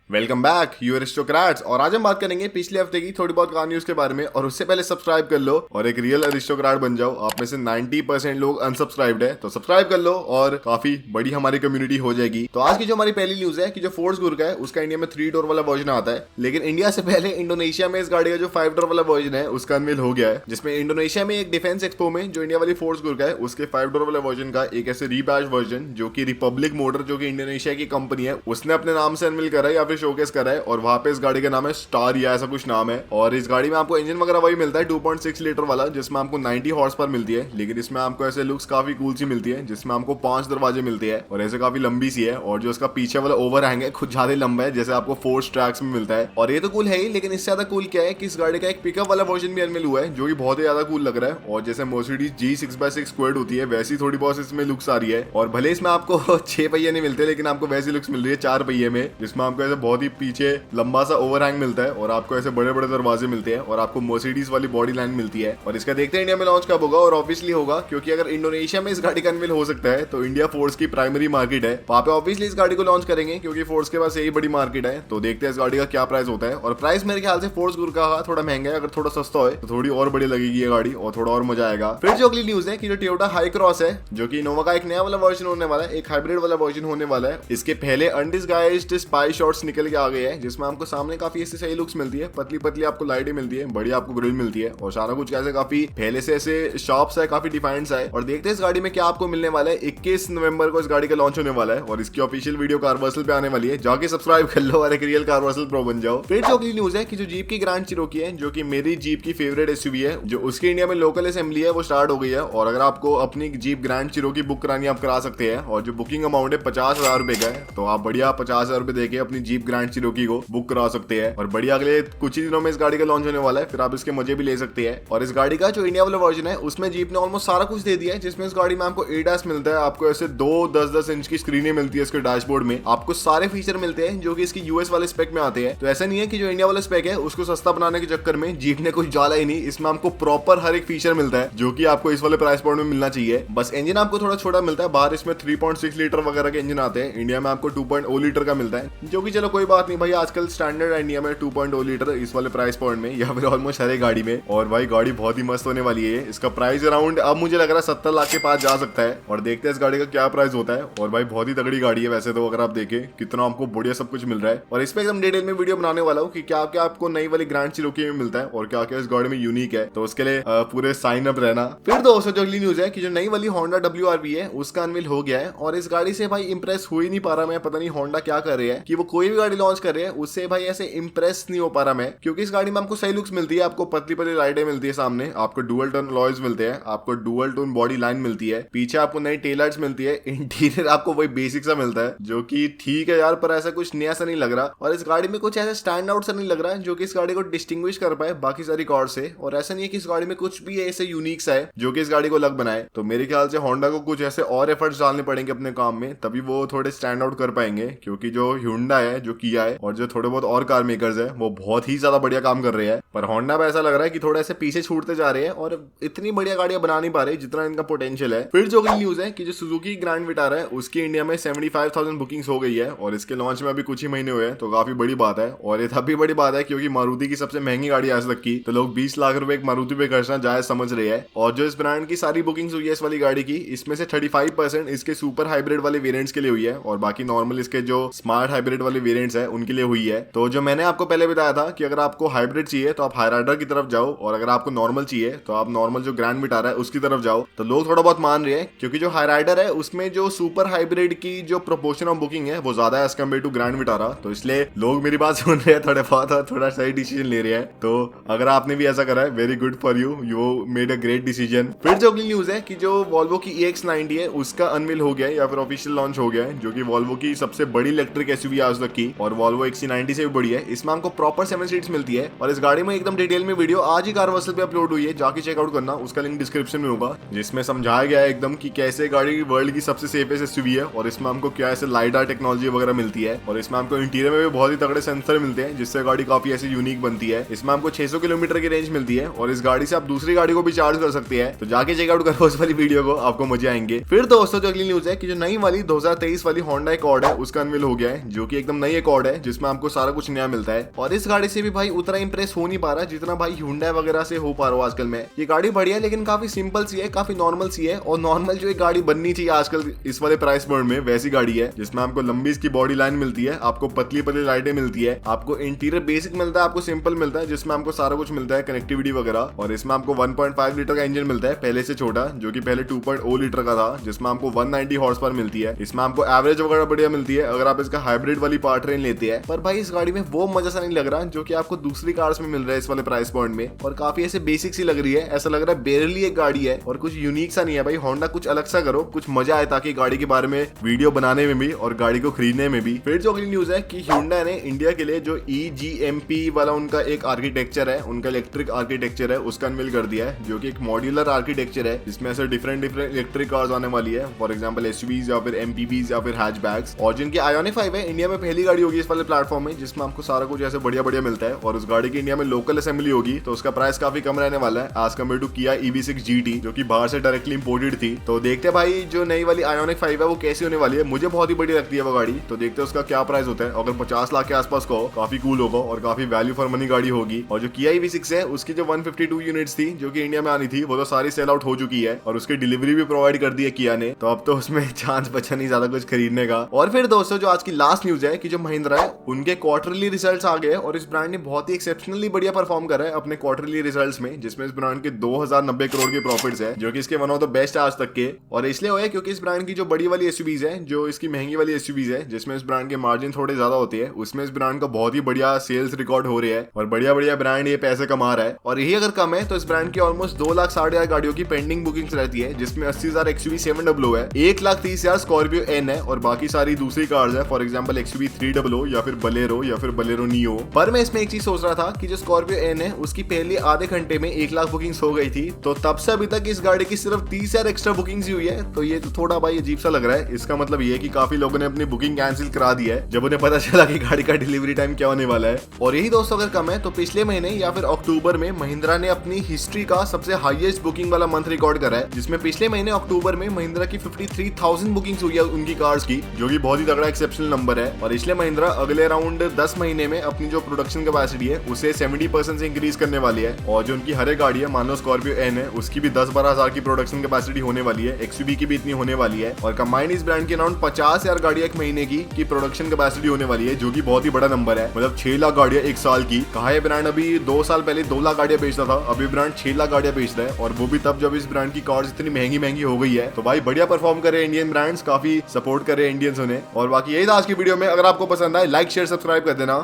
Welcome back you aristocrats. और आज हम बात करेंगे पिछले हफ्ते की थोड़ी बहुत कार न्यूज के बारे में। और उससे पहले सब्सक्राइब कर लो और एक रियल अरिस्टोक्रेट बन जाओ। आप में से 90% लोग अनसब्सक्राइब्ड है, तो सब्सक्राइब कर लो और काफी बड़ी हमारी कम्युनिटी हो जाएगी। तो आज की जो हमारी पहली न्यूज है कि जो फोर्स गुरका है उसका इंडिया में 3 डोर वाला वर्जन आता है, लेकिन इंडिया से पहले इंडोनेशिया में इस गाड़ी का जो 5 डोर वाला वर्जन है उसका अनवील हो गया है। जिसमें इंडोनेशिया में एक डिफेंस एक्सपो में जो इंडिया वाली फोर्स गुरका है उसके 5 डोर वाले वर्जन का एक ऐसे रीबैश वर्जन जो कि रिपब्लिक मोटर जो कि इंडोनेशिया की कंपनी है उसने अपने नाम से अनवील करा है या फिर शोकेस करा है। और वहां पे इस गाड़ी का नाम है स्टार या ऐसा कुछ नाम है। और इस गाड़ी में आपको इंजन वगैरह वही मिलता है 2.6 लीटर वाला, जिसमें आपको 90 हॉर्स पावर मिलती है। लेकिन इसमें आपको ऐसे लुक्स काफी कूल सी मिलती है, जिसमें आपको 5 दरवाजे मिलते हैं और ऐसे काफी लंबी सी है। और जो इसका पीछे वाला ओवरहैंग है कुछ ज्यादा लंबा है, जैसे आपको फोर्स ट्रैक्स में मिलता है। और ये तो कूल है ही, लेकिन इससे ज्यादा कूल क्या है कि इस गाड़ी का एक पिकअप वाला वर्जन भी अनवील हुआ है जो कि बहुत ही ज्यादा कूल लग रहा है। और जैसे मर्सिडीज G6x6 स्क्वाड होती है वैसी थोड़ी बहुत इसमें लुक्स आ रही है। और भले इसमें आपको 6 पहिए नहीं मिलते, लेकिन आपको वैसी लुक्स मिल रही है 4 पहिए में, जिसमें आपको ऐसे बहुत ही पीछे लंबा सा ओवरहैंग मिलता है और आपको ऐसे बड़े बड़े दरवाजे मिलते हैं और आपको मर्सिडीज वाली बॉडी लाइन मिलती है। और इसका देखते हैं इंडिया में लॉन्च कब होगा। और ऑब्वियसली होगा, क्योंकि अगर इंडोनेशिया में इस गाड़ी का अनवील हो सकता है तो इंडिया फोर्स की प्राइमरी मार्केट है, वहां पे ऑब्वियसली इस गाड़ी को लॉन्च करेंगे क्योंकि फोर्स के पास यही बड़ी मार्केट है। तो देखते हैं इस गाड़ी का क्या प्राइस होता है। और प्राइस मेरे ख्याल से फोर्स गुरका का थोड़ा महंगा है, अगर थोड़ा सस्ता हो तो थोड़ी और बड़ी लगेगी ये गाड़ी और थोड़ा और मजा आएगा। फिर जो अगली न्यूज है कि जो टोयोटा हाई क्रॉस है जो कि इनोवा का एक नया वाला वर्जन होने वाला है, एक हाइब्रिड वाला वर्जन होने वाला है। इसके पहले अनडिस्गाइज्ड स्पाई शॉट्स निकल के आ गए हैं, जिसमें आपको सामने काफी ऐसी सही लुक्स मिलती है, पतली पतली आपको लाइटें मिलती है, बड़ी आपको ग्रिल मिलती है और सारा कुछ कैसे काफी पहले से ऐसे शॉप्स है, काफी डिफाइंड है। और देखते हैं इस गाड़ी में क्या आपको मिलने वाला है। 21 नवंबर को इस गाड़ी का लॉन्च होने वाला है और इसकी ऑफिशियल वीडियो कारवर्सल पे आने वाली है, जाके सब्सक्राइब कर लो और एक रियल कारवर्सल प्रो बन जाओ। फिर जो अगली न्यूज है कि जो जीप की ग्रैंड चिरोकी है जो कि मेरी जीप की फेवरेट एसयूवी है, जो उसकी इंडिया में लोकल असेंबली है वो स्टार्ट हो गई है। और अगर आपको अपनी जीप ग्रैंड चिरोकी बुक करानी आप करा सकते हैं और जो बुकिंग अमाउंट है 50,000 रुपए का है, तो आप बढ़िया 50,000 रुपए देके अपनी जीप ग्रैंड चिरोकी को बुक करा सकते हैं। और बढ़िया अगले कुछ ही दिनों में इस गाड़ी का लॉन्च होने वाला है, फिर आप इसके मजे भी ले सकते हैं। और इस गाड़ी का जो इंडिया वाला वर्जन है उसमें जीप ने ऑलमोस्ट सारा कुछ दे दिया है, जिसमें इस गाड़ी में आपको ADAS मिलता है, आपको ऐसे 2 10-10 इंच की स्क्रीनें मिलती है इसके डैशबोर्ड में, आपको सारे फीचर मिलते हैं जो कि इसकी यूएस वाले स्पेक में आते हैं। तो ऐसा नहीं है कि जो इंडिया वाला स्पेक है उसको सस्ता बनाने के चक्कर में जीप ने कुछ डाला ही नहीं, इसमें आपको प्रॉपर हर एक फीचर मिलता है जो कि आपको इस वाले प्राइस पॉइंट में मिलना चाहिए। बस इंजन आपको थोड़ा छोटा मिलता है, बाहर इसमें 3.6 लीटर वगैरह के इंजन आते हैं, इंडिया में आपको 2.0 लीटर का मिलता है, जो कि चलो कोई बात नहीं भाई, आजकल स्टैंडर्ड है इंडिया में 2.0 लीटर इस वाले प्राइस पॉइंट में या फिर ऑलमोस्ट हर एक गाड़ी में। और भाई गाड़ी बहुत ही मस्त होने वाली है। इसका प्राइस अराउंड अब मुझे लग रहा है 70 लाख के पास जा सकता है। और देखते हैं इस गाड़ी का क्या प्राइस होता है। और भाई बहुत ही तगड़ी गाड़ी है वैसे तो, अगर आप देखें कितना आपको बढ़िया सब कुछ मिल रहा है। और इस पे एकदम डिटेल में वीडियो बनाने वाला हूँ कि क्या क्या आपको नई वाली ग्रैंड चिरोकी में मिलता है और क्या क्या इस गाड़ी में यूनिक है, तो उसके लिए पूरे साइन अप रहना। फिर दोस्तों जो अगली न्यूज है कि जो नई वाली होंडा WRV है उसका अनवील हो गया है। और इस गाड़ी से भाई इंप्रेस हो ही नहीं पा रहा मैं, पता नहीं होंडा क्या कर रही है कि वो कोई भी गाड़ी लॉन्च कर रहे हैं उससे भाई ऐसे इंप्रेस नहीं हो पा रहा मैं, क्योंकि इस गाड़ी में आपको सही लुक्स मिलती है, आपको पतली पतली लाइटें मिलती है, सामने आपको डुअल टोन लॉयज मिलते हैं, आपको डुअल टोन बॉडी लाइन मिलती है, पीछे आपको नई टेल लाइट्स मिलती है, इंटीरियर आपको वही बेसिक सा मिलता है जो कि ठीक है यार, पर ऐसा कुछ नया सा नहीं लग रहा। और इस गाड़ी में कुछ ऐसा स्टैंड आउट सा नहीं लग रहा है जो कि इस गाड़ी को डिस्टिंग्विश कर पाए बाकी सारी कार से। और ऐसा नहीं है कि इस गाड़ी में कुछ भी ऐसे यूनिक सा है जो कि इस गाड़ी को अलग बनाए। तो मेरे ख्याल से होंडा को कुछ ऐसे और एफर्ट्स डालने पड़ेंगे अपने काम में, तभी वो थोड़े स्टैंड आउट कर पाएंगे। क्योंकि जो Hyundai है, जो किया है और जो थोड़े बहुत और कार मेकर्स है वो बहुत ही ज्यादा बढ़िया काम कर रहे हैं, पर होंडा पे ऐसा लग रहा है कि थोड़ा ऐसे पीछे छूटते जा रहे हैं और इतनी बढ़िया गाड़ियां बना नहीं पा रहे जितना इनका पोटेंशियल है। फिर जो अगली न्यूज है कि जो सुजुकी ग्रैंड विटारा है उसकी इंडिया में 75,000 बुकिंग्स हो गई है और इसके लॉन्च में अभी कुछ ही महीने हुए हैं, तो काफी बड़ी बात है। और ये तब भी बड़ी बात है क्योंकि मारुति की सबसे महंगी गाड़ी आज तक की, तो लोग 20 लाख रुपए एक मारुति पे खर्चना जायज समझ रहे हैं। और जो इस ब्रांड की सारी बुकिंग्स हुई है इस वाली गाड़ी की, इसमें से 35% इसके सुपर हाइब्रिड वाले वेरिएंट्स के लिए हुई है और बाकी नॉर्मल इसके जो स्मार्ट हाइब्रिड वाले वेरिएंट्स है उनके लिए हुई है। तो जो मैंने आपको पहले बताया था कि अगर आपको हाइब्रिड चाहिए तो आप हाईराइडर की तरफ जाओ, और अगर आपको नॉर्मल चाहिए तो आप नॉर्मल जो ग्रैंड विटारा है उसकी तरफ जाओ। तो लोग थोड़ा बहुत मान रहे हैं क्योंकि जो हाईराइडर है उसमें जो सुपर हाइब्रिड की जो प्रोपोर्शन ऑफ बुकिंग है वो ज्यादा है as compare to Grand Vitara, तो इसलिए लोग मेरी बात सुन रहे हैं थोड़े बहुत और थोड़ा सही डिसीजन ले रहे हैं। तो अगर आपने भी ऐसा करा है, very good for you, you made a great decision. फिर जो अगली न्यूज है कि जो वॉल्वो की EX90 है उसका अनवील हो गया है या फिर ऑफिशियल लॉन्च हो गया है, जो कि वॉल्वो की सबसे बड़ी इलेक्ट्रिक एसयूवी आज तक की, और वॉल्वो XC90 से भी बड़ी है। इसमें आपको प्रॉपर 7 सीट्स मिलती है और इस गाड़ी में एकदम डिटेल में वीडियो आज ही कारवर्सल पे अपलोड हुई है, जाके चेकआउट करना, उसका लिंक डिस्क्रिप्शन में होगा, जिसमें समझाया गया है एकदम कि कैसे गाड़ी वर्ल्ड की सबसे सेफेस्ट एसयूवी है और इसमें हमको क्या ऐसे लाइडर टेक्नोलॉजी वगैरह मिलती है। और इसमें आपको इंटीरियर में भी बहुत ही तगड़े सेंसर मिलते हैं जिससे गाड़ी काफी ऐसी यूनिक बनती है। इसमें आपको 600 किलोमीटर की रेंज मिलती है और इस गाड़ी से आप दूसरी गाड़ी को भी चार्ज कर सकते हैं, तो जाके चेकआउट करो उस वाली वीडियो को, आपको मजे आएंगे। फिर दोस्तों जो अगली न्यूज है कि जो नई वाली 2023 वाली होंडा एकॉर्ड है उसका अनवील हो गया है, जो कि एकदम नई अकॉर्ड है जिसमें आपको सारा कुछ नया मिलता है। और इस गाड़ी से भी भाई उतना इंप्रेस हो नहीं पा रहा जितना भाई Hyundai वगैरह से हो पा रहा आजकल में। ये गाड़ी बढ़िया है लेकिन काफी सिंपल सी है, काफी नॉर्मल सी है, और नॉर्मल जो एक गाड़ी बननी चाहिए आजकल इस वाले प्राइस पॉइंट में वैसी गाड़ी है, जिसमें आपको लंबी इसकी बॉडी लाइन मिलती है, आपको पतली पतली लाइटें मिलती है, आपको इंटीरियर बेसिक मिलता है, आपको सिंपल मिलता है जिसमें आपको सारा कुछ मिलता है, कनेक्टिविटी वगैरह। और इसमें आपको 1.5 लीटर का इंजन मिलता है पहले से छोटा, जो कि पहले 2.0 लीटर का था, जिसमें आपको 190 हॉर्स पावर मिलती है। इसमें आपको एवरेज वगैरह बढ़िया मिलती है अगर आप इसका हाइब्रिड वाली पावर ट्रेन लेते हैं। पर भाई इस गाड़ी में वो मजा सा नहीं लग रहा जो कि आपको दूसरी कार्स में मिल रहा है इस वाले प्राइस पॉइंट में, और काफी ऐसे बेसिक सी लग रही है, ऐसा लग रहा है बेरली एक गाड़ी है और कुछ यूनिक सा नहीं है। भाई होंडा कुछ अलग सा करो, कुछ मजा आए ताकि गाड़ी के बारे में वीडियो बनाने में भी और गाड़ी को खरीदने में भी। फिर जो अगली न्यूज है कि Hyundai ने इंडिया के लिए जो EGMP वाला उनका एक आर्किटेक्चर है, उनका इलेक्ट्रिक आर्किटेक्चर है, उसका अनवील कर दिया है, जो कि एक मॉड्यूलर आर्किटेक्चर है जिसमें ऐसे डिफरेंट इलेक्ट्रिक कार्स आने वाली है, फॉर एग्जांपल एसयूवीज या फिर एमपीवीज या फिर हैचबैक्स। और जिनकी आयोनिक 5 है, इंडिया में पहली गाड़ी होगी इस वाले प्लेटफॉर्म में जिसमें आपको सारा कुछ ऐसे बढ़िया बढ़िया मिलता है। और उस गाड़ी की इंडिया में लोकल असेंबली होगी तो उसका प्राइस काफी कम रहने वाला है एज कम्पेयर टू किया EV6 GT, जो कि बाहर से डायरेक्टली इंपोर्टेड थी। तो देखते हैं भाई जो नई वाली आयोनिक 5 है वो कैसी होने वाली है। मुझे बहुत ही बढ़िया लगती है वो गाड़ी, तो देखते हैं उसका क्या प्राइस होता है। अगर 50 लाख के आसपास का हो काफी कूल होगा और काफी वैल्यू फॉर मनी गाड़ी होगी। और जो किया EV6 है उसकी जो 152 यूनिट्स थी जो कि इंडिया में आनी थी वो तो सारी सेल आउट हो चुकी है और उसकी डिलीवरी भी प्रोवाइड कर दी है किया ने, तो अब तो उसमें चांस बचा नहीं ज्यादा कुछ खरीदने का। और फिर दोस्तों जो आज की लास्ट न्यूज है कि जो महिंद्रा है उनके क्वार्टरली रिजल्ट्स आ गए और इस ब्रांड ने बहुत ही एक्सेप्शनली बढ़िया परफॉर्म करा है अपने क्वार्टरली रिजल्ट्स में, जिसमें इस ब्रांड के 2090 करोड़ के प्रॉफिट्स है, जो कि इसके वन ऑफ द बेस्ट आज तक के। और इसलिए हुआ है क्योंकि इस ब्रांड की जो बड़ी वाली एसयूवीज है, जो इसकी महंगी वाली एसयूवीज है जिसमें इस ब्रांड के मार्जिन थोड़े ज्यादा होते हैं, उसमें इस ब्रांड का बहुत ही बढ़िया सेल्स रिकॉर्ड हो रहा है और बढ़िया बढ़िया ब्रांड ये पैसे कमा रहा है। और यही अगर कम है तो इस ब्रांड की ऑलमोस्ट 2,60,000 गाड़ियों की पेंडिंग बुकिंग्स रहती है, जिसमें 80,000 XUV 700 है, 1,30,000 स्कॉर्पियो N है और बाकी सारी दूसरी कार्स है, फॉर एग्जांपल XUV 300 या फिर बलेरो नियो। पर मैं इसमें एक चीज सोच रहा था कि जो स्कॉर्पियो N है उसकी पहले आधे घंटे में 1 लाख बुकिंग्स हो गई थी, तो तब से अभी तक इस गाड़ी की सिर्फ 30,000 एक्स्ट्रा बुकिंग्स ही हुई है। तो ये तो थोड़ा भाई अजीब सा लग रहा है। इसका मतलब ये है कि काफी लोगों ने अपनी बुकिंग कैंसिल करा दी है जब उन्हें पता चला कि गाड़ी का डिलीवरी टाइम क्या होने वाला है। और यही दोस्तों अगर कम है तो पिछले महीने या फिर अक्टूबर में महिंद्रा ने अपनी हिस्ट्री का सबसे हाईएस्ट बुकिंग वाला मंथ रिकॉर्ड करा है, जिसमें पिछले महीने अक्टूबर में महिंद्रा की 53,000 बुकिंग्स हुई है उनकी कार्स की, जो कि बहुत ही तगड़ा एक्सेप्शनल नंबर है। और इसलिए महिंद्रा अगले अराउंड 10 महीने में अपनी जो प्रोडक्शन कैपेसिटी है उसे 70% से इंक्रीज करने वाली है। और जो उनकी हर एक गाड़ी है, मान लो स्कॉर्पियो N है, उसकी भी 10-12 हजार की प्रोडक्शन कैपेसिटी होने वाली है, XUV की भी इतनी होने वाली है। और कंबाइंड इस ब्रांड की अराउंड 50,000 गाड़ियां एक महीने की प्रोडक्शन कैपेसिटी होने वाली है, जो कि बहुत ही बड़ा नंबर है। मतलब 6 लाख गाड़ियां एक साल की। कहा है ब्रांड अभी 2 साल पहले 2 लाख गाड़ियां बेचता था, अभी ब्रांड 6 लाख गाड़ियां बेचता है, और वो भी तब जब इस ब्रांड की कार्स इतनी महंगी हो गई है। तो भाई बढ़िया परफॉर्म करे इंडियन ब्रांड्स, काफी सपोर्ट करे इंडियंस उन्हें। और बाकी यही था आज की वीडियो में। अगर आपको पसंद आए लाइक शेयर सब्सक्राइब कर देना।